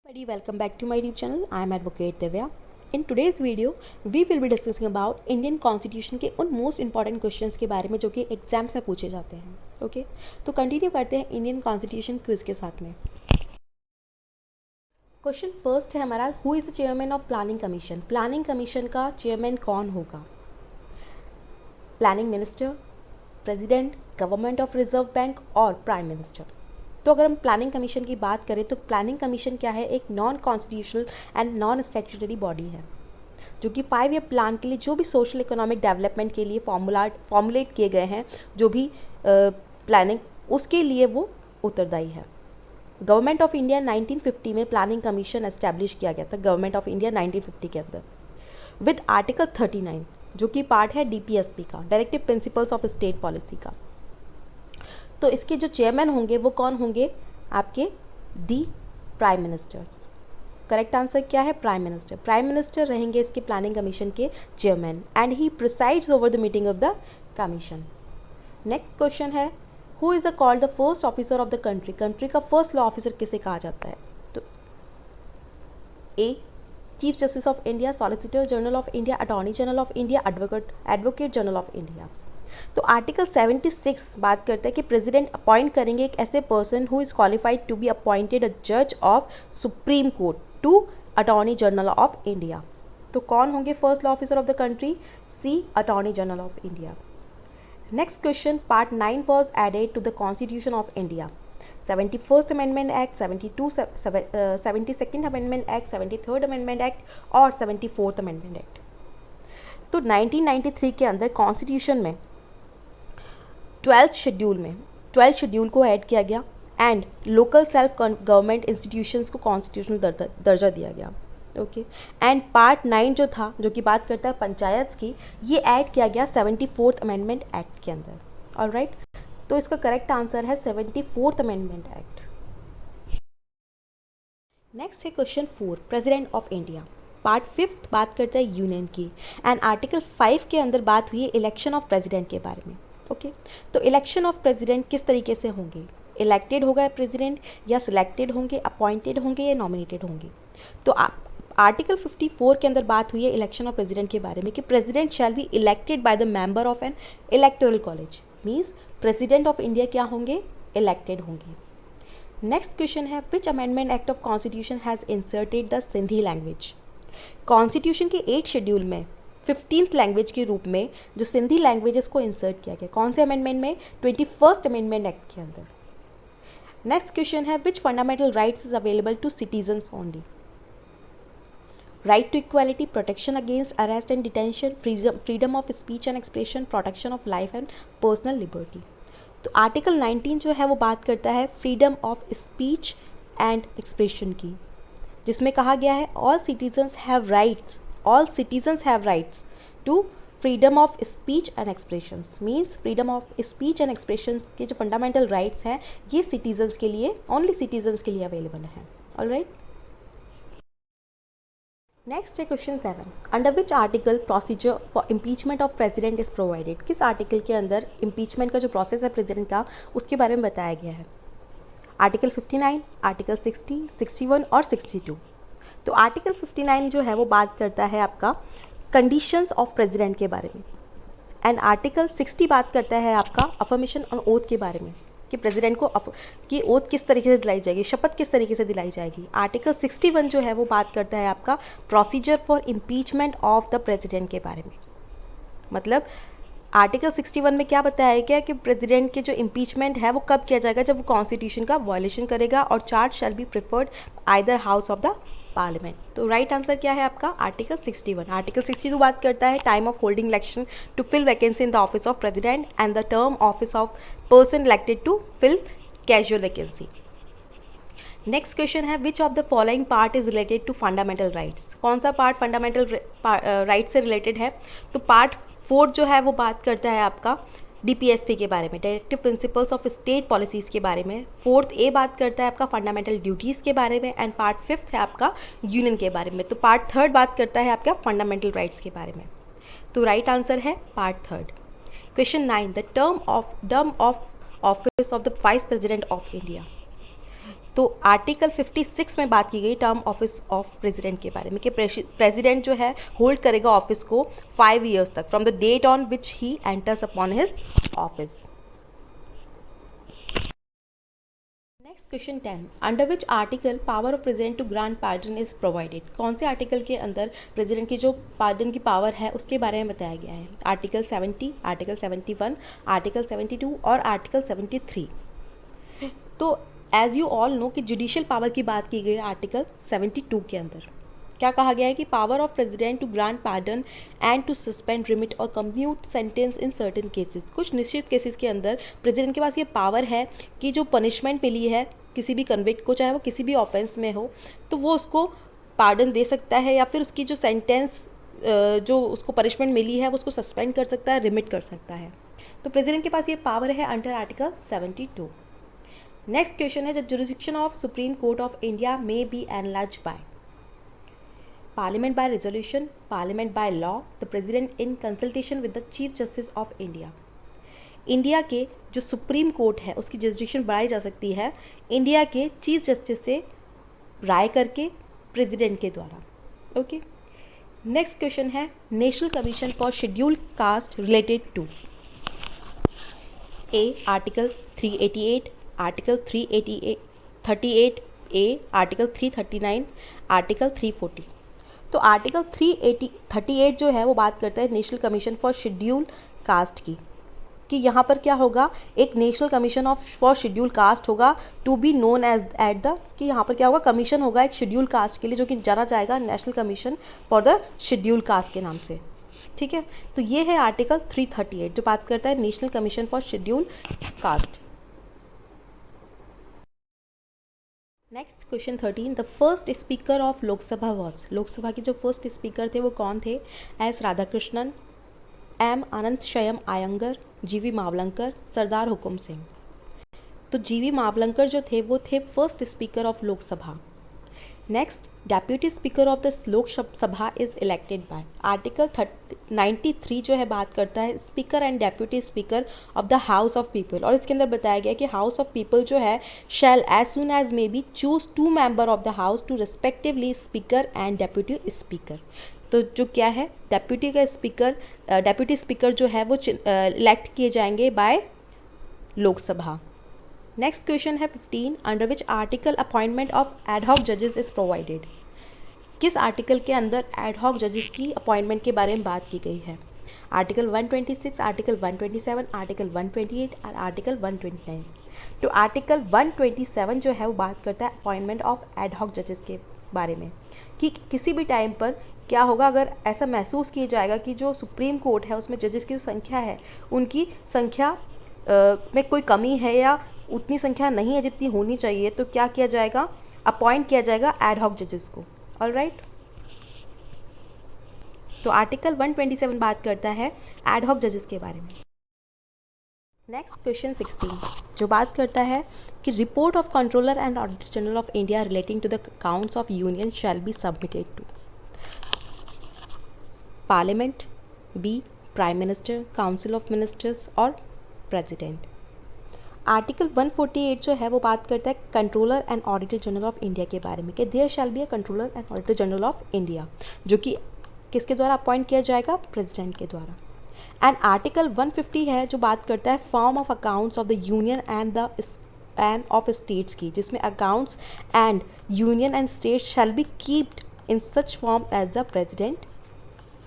Everybody, welcome back to my YouTube channel. I am Advocate Divya. In today's video, we will be discussing about Indian Constitution के उन most important questions के बारे में जो कि exams में पूछे जाते हैं. ओके, तो कंटिन्यू करते हैं इंडियन कॉन्स्टिट्यूशन क्विज के साथ में. क्वेश्चन फर्स्ट है हमारा, who is the chairman of planning commission. Planning commission का चेयरमैन कौन होगा? Planning minister, president, government of reserve bank और प्राइम मिनिस्टर. तो अगर हम प्लानिंग कमीशन की बात करें तो प्लानिंग कमीशन क्या है? एक non constitutional and non statutory body है जो कि 5 ईयर प्लान के लिए जो भी सोशल इकोनॉमिक डेवलपमेंट के लिए फॉर्मुलेट किए गए हैं, जो भी प्लानिंग, उसके लिए वो उत्तरदायी है. गवर्नमेंट ऑफ इंडिया 1950 में प्लानिंग कमीशन एस्टैब्लिश किया गया था, गवर्नमेंट ऑफ इंडिया 1950 के अंदर, विद आर्टिकल 39 जो कि पार्ट है डीपीएसपी का, directive principles of state policy का. तो इसके जो चेयरमैन होंगे वो कौन होंगे? आपके प्राइम मिनिस्टर. करेक्ट आंसर क्या है? Prime minister. प्राइम मिनिस्टर रहेंगे इसके प्लानिंग कमीशन के chairman and he presides over the meeting of the commission. Next question है, who is the called the first officer of the country. Country का first law officer किसे कहा जाता है? तो A chief justice of India, solicitor general of India, attorney general of India, advocate general of India. तो article 76 बात करता है कि प्रेसिडेंट अपॉइंट करेंगे एक ऐसे person who is qualified to be appointed a जज of supreme court to attorney general of India. तो कौन होंगे first law officer of the country? C attorney general of India. Next question, part 9 was added to the constitution of India. 71st amendment act, 72nd amendment act, 73rd amendment act और 74th amendment act. तो 1993 के अंदर constitution में 12th schedule को add किया गया and local self government institutions को constitutional दर्जा दिया गया. ओके, एंड पार्ट 9 जो था, जो कि बात करता है पंचायत की, ये ऐड किया गया 74th अमेंडमेंट एक्ट के अंदर. ऑलराइट, तो इसका करेक्ट आंसर है 74th अमेंडमेंट एक्ट. नेक्स्ट है question 4, president of India. Part 5 बात करता है यूनियन की एंड आर्टिकल 5 के अंदर बात हुई है इलेक्शन ऑफ प्रेसिडेंट के बारे में. ओके, तो इलेक्शन ऑफ प्रेसिडेंट किस तरीके से होंगे? इलेक्टेड होगा प्रेसिडेंट, या सिलेक्टेड होंगे, अपॉइंटेड होंगे या नॉमिनेटेड होंगे? तो आर्टिकल 54 के अंदर बात हुई है इलेक्शन ऑफ प्रेसिडेंट के बारे में कि president shall be elected by the member of N electoral college. Means president of India क्या होंगे? इलेक्टेड होंगे. नेक्स्ट क्वेश्चन है, विच amendment act of constitution has inserted the Sindhi language. Constitution के 8 शेड्यूल में 15th लैंग्वेज के रूप में जो सिंधी लैंग्वेजेस को इंसर्ट किया गया. कौन से अमेंडमेंट में? 21st अमेंडमेंट एक्ट के अंदर. नेक्स्ट क्वेश्चन है, which fundamental rights is available to citizens only. Right to equality, protection against arrest and detention, freedom of speech and expression, protection of life and personal liberty. तो article 19 जो है वो बात करता है freedom of speech and expression की, जिसमें कहा गया है all citizens have rights to freedom of speech and expressions. Means freedom of speech and expressions के जो फंडामेंटल राइट्स हैं ये सिटीजन्स के लिए, ओनली सिटीजन्स के लिए अवेलेबल हैं. ऑलराइट, नेक्स्ट है question 7, under which article procedure for impeachment of president is provided. किस आर्टिकल के अंदर इम्पीचमेंट का जो प्रोसेस है प्रेसिडेंट का, उसके बारे में बताया गया है? आर्टिकल 59, आर्टिकल 60, 61 और 62. तो आर्टिकल 59 जो है वो बात करता है आपका कंडीशंस ऑफ प्रेसिडेंट के बारे में, एंड आर्टिकल 60 बात करता है आपका अफर्मेशन ऑन ओथ के बारे में कि प्रेसिडेंट को की ओथ किस तरीके से दिलाई जाएगी, शपथ किस तरीके से दिलाई जाएगी. आर्टिकल 61 जो है वो बात करता है आपका procedure for impeachment of the president के बारे में. मतलब आर्टिकल 61 में क्या बताया गया कि प्रेसिडेंट के जो इम्पीचमेंट है वो कब किया जाएगा? जब वो कॉन्स्टिट्यूशन का वायलेशन करेगा और charge shall be preferred either house of the parliament. तो राइट आंसर क्या है आपका? आर्टिकल 61. आर्टिकल 62 बात करता है time of holding election to fill vacancy in the office of president and the term office of person elected to fill casual vacancy. Next question है, which of the following part is related to fundamental rights. कौन सा part fundamental right से related है? तो part 4 जो है वो बात करता है आपका डीपीएसपी के बारे में, directive principles of state policies के बारे में. 4th ए बात करता है आपका फंडामेंटल ड्यूटीज़ के बारे में एंड पार्ट 5th है आपका यूनियन के बारे में. तो पार्ट 3rd बात करता है आपका फंडामेंटल राइट्स के बारे में. तो राइट आंसर है part 3rd. Question 9, the term of office of the vice president of India. तो आर्टिकल 56 में बात की गई टर्म ऑफिस ऑफ प्रेसिडेंट के बारे में कि प्रेसिडेंट जो है होल्ड करेगा ऑफिस को 5 ईयर्स तक from the date on which he enters upon his office. Next question 10, under which article power of president to grant pardon is provided. कौन से आर्टिकल के अंदर प्रेसिडेंट की जो पार्डन की पावर है उसके बारे में बताया गया है। आर्टिकल 70, आर्टिकल 71, आर्टिकल 72 और आर्टिकल 73। तो एज यू ऑल नो कि जुडिशियल पावर की बात की गई है आर्टिकल 72 के अंदर। क्या कहा गया है कि power of president to grant pardon and to suspend, remit और commute sentence in certain cases. कुछ निश्चित केसेस के अंदर प्रेसिडेंट के पास ये पावर है कि जो पनिशमेंट मिली है किसी भी कन्विक्ट को, चाहे वो किसी भी ऑफेंस में हो, तो वो उसको पार्डन दे सकता है या फिर उसकी जो सेंटेंस जो उसको पनिशमेंट मिली है वो उसको सस्पेंड कर सकता है, रिमिट कर सकता है। तो प्रेसिडेंट के पास ये पावर है अंडर आर्टिकल 72। नेक्स्ट क्वेश्चन है, the jurisdiction of supreme court of India may be enlarged by parliament by resolution, parliament by law, the president in consultation with the chief justice of India. India के जो supreme court है उसकी jurisdiction बढ़ाई जा सकती है India के chief justice से राय करके प्रेसिडेंट के द्वारा। ओके, नेक्स्ट क्वेश्चन है, national commission for schedule caste related to a article 388, article 338 A, article 339, article 340। तो आर्टिकल 338 जो है वो बात करता है national commission for schedule caste की, कि यहाँ पर क्या होगा, एक national commission for schedule caste होगा to be known as at the, कि यहाँ पर क्या होगा, कमीशन होगा एक शेड्यूल कास्ट के लिए जो कि जाना जाएगा national commission for the schedule caste के नाम से। ठीक है, तो ये है आर्टिकल 338 जो बात करता है national commission for schedule cast. Next question 13, the first speaker of Lok Sabha was. Lok Sabha के जो फर्स्ट स्पीकर थे वो कौन थे। एस राधाकृष्णन, एम अनंतशयम आयंगर, जीवी मावलंकर, सरदार हुकुम सिंह। तो जीवी मावलंकर जो थे वो थे first speaker of Lok Sabha. Next, deputy speaker of the Lok Sabha is elected by article 93 जो है बात करता है speaker and deputy speaker of the house of people, और इसके अंदर बताया गया कि हाउस ऑफ पीपल जो है shall as soon as may be choose 2 member of the house to respectively speaker and deputy speaker. तो जो क्या है, डेप्यूटी का स्पीकर, डेप्यूटी स्पीकर जो है वो इलेक्ट किए जाएंगे बाय लोकसभा। नेक्स्ट क्वेश्चन है 15, under which article appointment of ad hoc जजेस इज प्रोवाइडेड। किस आर्टिकल के अंदर एडहॉक जजेस की अपॉइंटमेंट के बारे में बात की गई है। आर्टिकल 126, आर्टिकल 127, आर्टिकल 128 और आर्टिकल 129। तो आर्टिकल 127 जो है वो बात करता है अपॉइंटमेंट ऑफ एडहॉक जजेस के बारे में, कि किसी भी टाइम पर क्या होगा अगर ऐसा महसूस किया जाएगा कि जो सुप्रीम कोर्ट है उसमें जजेस की जो संख्या है उनकी संख्या में कोई कमी है या उतनी संख्या नहीं है जितनी होनी चाहिए, तो क्या किया जाएगा, अपॉइंट किया जाएगा एडहॉक जजेस को। ऑलराइट, तो आर्टिकल 127 बात करता है एडहॉक जजेस के बारे में। नेक्स्ट क्वेश्चन 16 जो बात करता है कि report of controller and auditor general of India relating to the accounts of union shall be submitted to parliament, be prime minister, council of ministers और प्रेसिडेंट। आर्टिकल 148 जो है वो बात करता है controller and auditor general of India के बारे में, कि there shall be a controller and auditor general of India, जो कि किसके द्वारा अपॉइंट किया जाएगा, प्रेसिडेंट के द्वारा। एंड आर्टिकल 150 है जो बात करता है form of accounts of the union and of states की, जिसमें accounts and union and states shall be keeped in such form as the president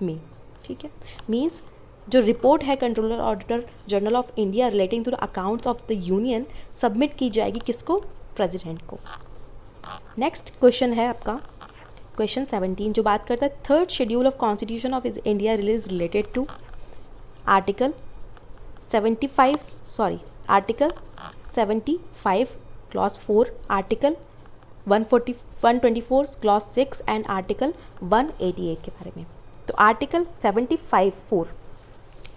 में। ठीक है, मीन्स जो रिपोर्ट है controller auditor general of India relating to the accounts of the union submit की जाएगी किसको, प्रेसिडेंट को। नेक्स्ट क्वेश्चन है आपका क्वेश्चन 17 जो बात करता है third schedule of constitution of India release related to article 75 clause 4, article 124 clause 6 and article 188 के बारे में। तो आर्टिकल 75(4)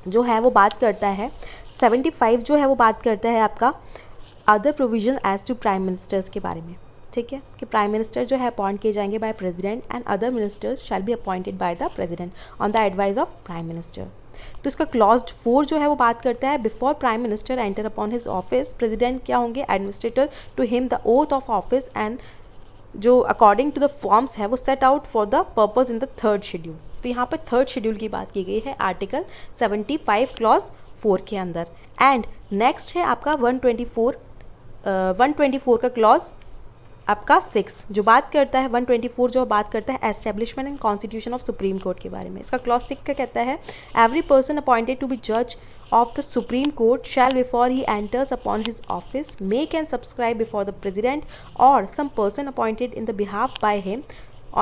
जो है वो बात करता है 75 जो है वो बात करता है आपका other provision as to prime ministers के बारे में। ठीक है, कि प्राइम मिनिस्टर जो है अपॉइंट किए जाएंगे by president and other ministers shall be appointed by the president on the advice of prime minister. तो इसका क्लॉज 4 जो है वो बात करता है before prime minister enter upon his office president क्या होंगे, administrator to him the oath of office and जो अकॉर्डिंग टू द फॉर्म्स है वो set out for the purpose in the third schedule. तो यहाँ पर थर्ड शेड्यूल की बात की गई है आर्टिकल 75 क्लॉज 4 के अंदर। एंड नेक्स्ट है आपका 124 का क्लॉज आपका 6 जो बात करता है 124 जो बात करता है establishment and constitution of supreme court के बारे में। इसका क्लॉज 6 का कहता है every person appointed to be जज of the Supreme Court shall before he enters upon his office make and subscribe before the President or some person appointed in the behalf by him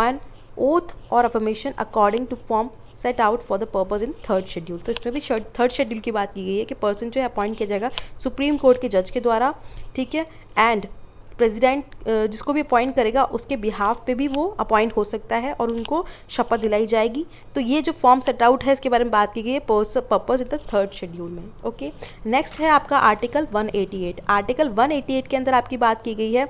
on oath or affirmation according to form set out for the purpose in third schedule। तो इसमें भी third schedule की बात की गई है कि person जो है अपॉइंट किया जाएगा सुप्रीम कोर्ट के जज के द्वारा, ठीक है, एंड प्रेसिडेंट जिसको भी अपॉइंट करेगा उसके बिहाफ पे भी वो अपॉइंट हो सकता है और उनको शपथ दिलाई जाएगी। तो ये जो फॉर्म सेट आउट है इसके बारे में बात की गई है purpose in the third schedule में। ओके, नेक्स्ट है आपका आर्टिकल 188। आर्टिकल 188 के अंदर आपकी बात की गई है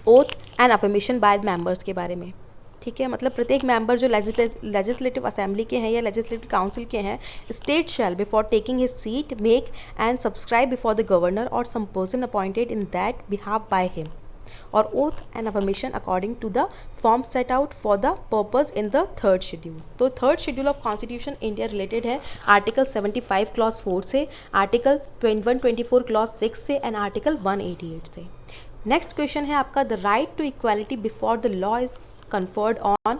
oath and affirmation by members के बारे में, ठीक है, मतलब प्रत्येक मेंबर जो लेजिस्लेटिव असेंबली के हैं या लेजिस्लेटिव काउंसिल के हैं, state shall before taking his seat make and subscribe before the governor और some person appointed in that behalf by him और oath and affirmation according to the form set out for the purpose in the third schedule. तो third schedule of constitution India related है article 75 clause 4 से, article 124 clause 6 से and article 188 से। Next question है आपका the right to equality before the law is conferred on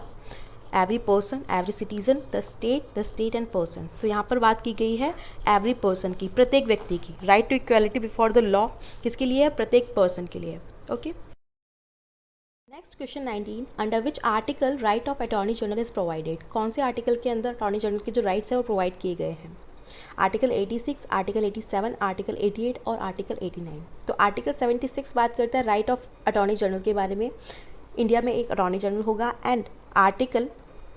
every person, every citizen, the state and person। तो यहाँ पर बात की गई है every person की, प्रत्येक व्यक्ति की। right to equality before the law किसके लिए है, प्रत्येक person के लिए। Okay, next question 19 under which article right of attorney general is provided. कौन से आर्टिकल के अंदर अटॉर्नी जनरल के जो राइट्स है वो प्रोवाइड किए गए हैं। आर्टिकल 86, आर्टिकल 87, आर्टिकल 88 और आर्टिकल 89। तो आर्टिकल 76 बात करता है राइट ऑफ अटॉर्नी जनरल के बारे में, इंडिया में एक अटॉर्नी जनरल होगा। एंड आर्टिकल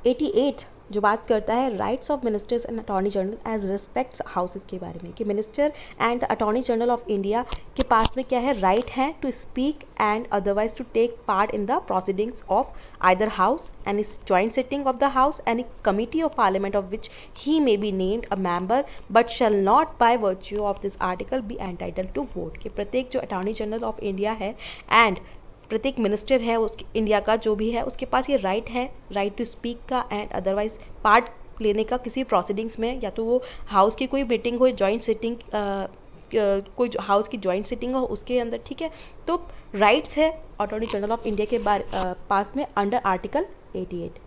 88 जो बात करता है rights of ministers and attorney general as respects houses के बारे में, कि minister and the attorney general of India के पास में क्या है, राइट है to speak and otherwise to take part in the proceedings of either house and is joint sitting of the house and committee of parliament of which he may be named a member but shall not by virtue of this article be entitled to vote. कि प्रत्येक जो attorney general of India है and प्रत्येक minister है उसके India का जो भी है उसके पास ये राइट है, राइट टू स्पीक का एंड अदरवाइज पार्ट लेने का किसी प्रोसीडिंग्स में, या तो वो हाउस की कोई मीटिंग हो, जॉइंट सिटिंग कोई हाउस की जॉइंट सिटिंग हो उसके अंदर, ठीक है। तो राइट्स है अटॉर्नी जनरल ऑफ इंडिया के पास में under article 88।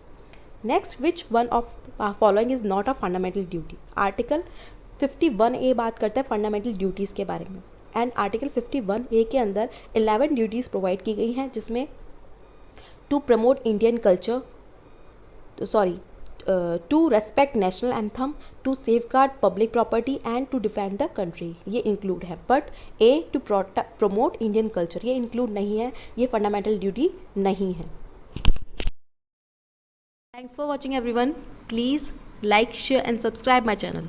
Next, which one of following is not a fundamental duty. Article 51A बात करता है फंडामेंटल ड्यूटीज़ के बारे में एंड आर्टिकल 51A के अंदर 11 ड्यूटीज़ प्रोवाइड की गई हैं, जिसमें to promote Indian culture, to respect national anthem, to safeguard public property and to defend the country, ये इंक्लूड है। But a to promote Indian culture ये इंक्लूड नहीं है, ये फंडामेंटल ड्यूटी नहीं है। Thanks for watching everyone, please like share and subscribe my channel.